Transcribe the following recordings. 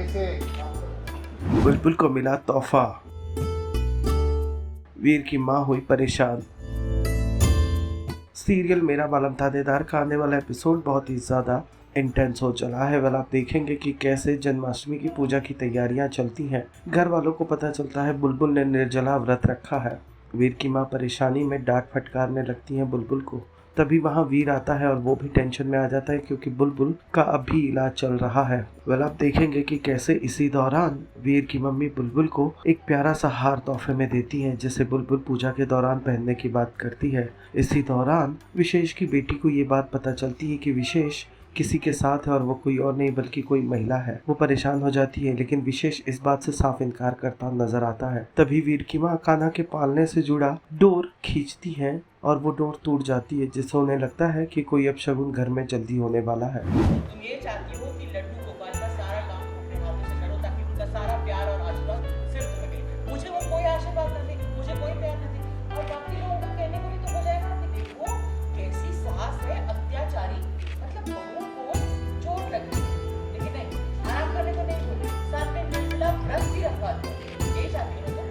से बुलबुल को मिला तोहफा, वीर की मां हुई परेशान। सीरियल मेरा बालम थानेदार का आने वाला एपिसोड बहुत ही ज्यादा इंटेंस हो चला है। आप देखेंगे कि कैसे जन्माष्टमी की पूजा की तैयारियां चलती हैं। घर वालों को पता चलता है बुलबुल ने निर्जला व्रत रखा है। वीर की मां परेशानी में डांट फटकारने लगती है बुलबुल को। तभी वहां वीर आता है और वो भी टेंशन में आ जाता है क्योंकि बुलबुल का अभी इलाज चल रहा है। आप देखेंगे कि कैसे इसी दौरान वीर की मम्मी बुलबुल को एक प्यारा सा हार तोहफे में देती है, जिसे बुलबुल पूजा के दौरान पहनने की बात करती है। इसी दौरान विशेष की बेटी को ये बात पता चलती है कि विशेष किसी के साथ है और वो कोई और नहीं बल्कि कोई महिला है। वो परेशान हो जाती है, लेकिन विशेष इस बात से साफ इनकार करता नजर आता है। तभी वीर की मां कान्हा के पालने से जुड़ा डोर खींचती है और वो डोर टूट जाती है, जिससे उन्हें लगता है कि कोई अपशगुन घर में जल्दी होने वाला है। तुम ये चाहती हो कि लड्डू गोपाल का सारा काम अपने हाथों से करो ताकि उनका सारा प्यार और आशीर्वाद सिर्फ तुम्हें मिले। मुझे वो कोई आशीर्वाद न दे, मुझे कोई प्यार न दे, और बाकी लोगों का कहने को भी तो हो जाएगा कि देखो कैसी सास है, अत्याचारी, मतलब बहुओं को चोट लगी, लेकिन नहीं, आराम करने को नहीं बोली, साथ में निर्जला व्रत भी रखवा दिया। यही चाहती हो ना?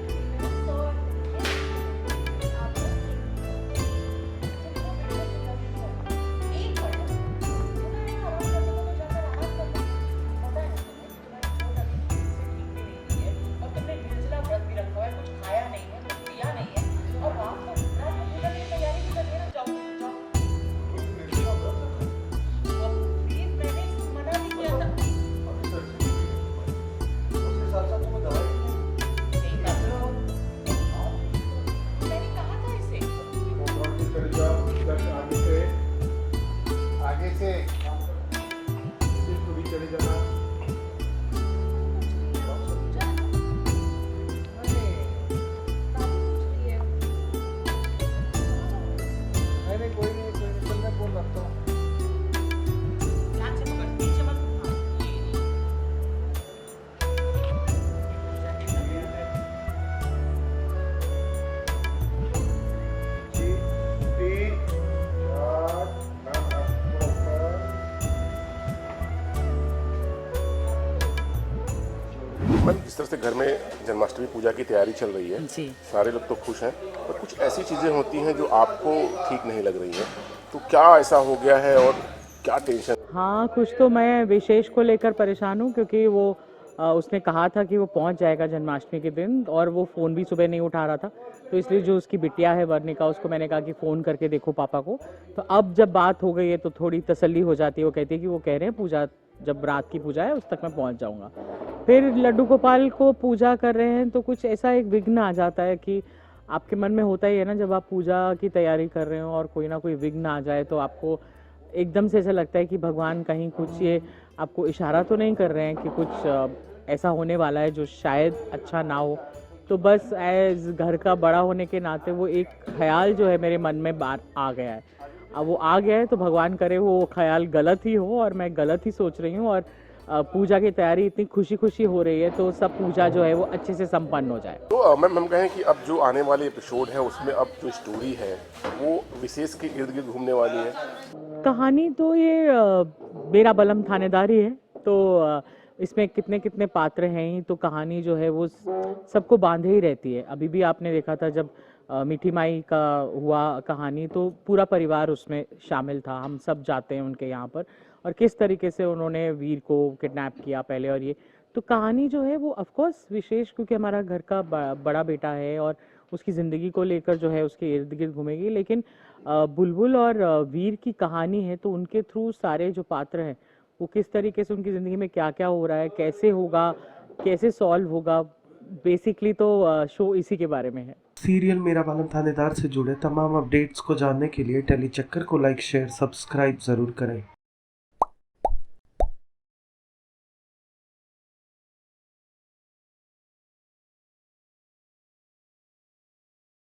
आगे से पूरी चले जाना। नहीं कोई नहीं चल मैं फोन रखता हूँ। मैम, जिस तरह से घर में जन्माष्टमी पूजा की तैयारी चल रही है जी। सारे लोग तो खुश हैं, पर कुछ ऐसी चीज़ें होती हैं जो आपको ठीक नहीं लग रही हैं, तो क्या ऐसा हो गया है और क्या टेंशन? हाँ, कुछ तो मैं विशेष को लेकर परेशान हूँ क्योंकि वो उसने कहा था कि वो पहुँच जाएगा जन्माष्टमी के दिन, और वो फ़ोन भी सुबह नहीं उठा रहा था। तो इसलिए जो उसकी बिटिया है वर्णिका, उसको मैंने कहा कि फ़ोन करके देखो पापा को। तो अब जब बात हो गई है तो थोड़ी तसल्ली हो जाती है। वो कहती है कि वो कह रहे हैं पूजा, जब रात की पूजा है उस तक मैं पहुँच जाऊँगा। फिर लड्डू गोपाल को पूजा कर रहे हैं तो कुछ ऐसा एक विघ्न आ जाता है कि आपके मन में होता ही है ना, जब आप पूजा की तैयारी कर रहे हो और कोई ना कोई विघ्न आ जाए तो आपको एकदम से ऐसा लगता है कि भगवान कहीं कुछ ये आपको इशारा तो नहीं कर रहे हैं कि कुछ ऐसा होने वाला है जो शायद अच्छा ना हो। तो बस एज घर का बड़ा होने के नाते वो एक ख्याल जो है मेरे मन में बार आ गया है। अब वो आ गया है तो भगवान करे वो ख्याल गलत ही हो और मैं गलत ही सोच रही हूँ, और पूजा की तैयारी इतनी खुशी खुशी हो रही है तो सब पूजा जो है वो अच्छे से संपन्न हो जाए। तो मैम, हम कहें कि अब जो आने वाले एपिसोड है उसमें अब जो स्टोरी है वो विशेष के इर्द गिर्द घूमने वाली है। कहानी तो ये मेरा बलम थानेदार ही है, तो इसमें कितने कितने पात्र हैं ही, तो कहानी जो है वो सबको बांधे ही रहती है। अभी भी आपने देखा था जब मीठी माई का हुआ कहानी, तो पूरा परिवार उसमें शामिल था। हम सब जाते हैं उनके यहाँ पर, और किस तरीके से उन्होंने वीर को किडनैप किया पहले, और ये तो कहानी जो है वो ऑफ कोर्स विशेष क्योंकि हमारा घर का बड़ा बेटा है और उसकी ज़िंदगी को लेकर जो है उसके इर्द गिर्द घूमेगी। लेकिन बुलबुल और वीर की कहानी है तो उनके थ्रू सारे जो पात्र हैं वो किस तरीके से उनकी ज़िंदगी में क्या क्या हो रहा है, कैसे होगा, कैसे सॉल्व होगा, बेसिकली तो शो इसी के बारे में है। सीरियल मेरा बालम थानेदार से जुड़े तमाम अपडेट्स को जानने के लिए टेली चक्कर को लाइक, शेयर, सब्सक्राइब जरूर करें।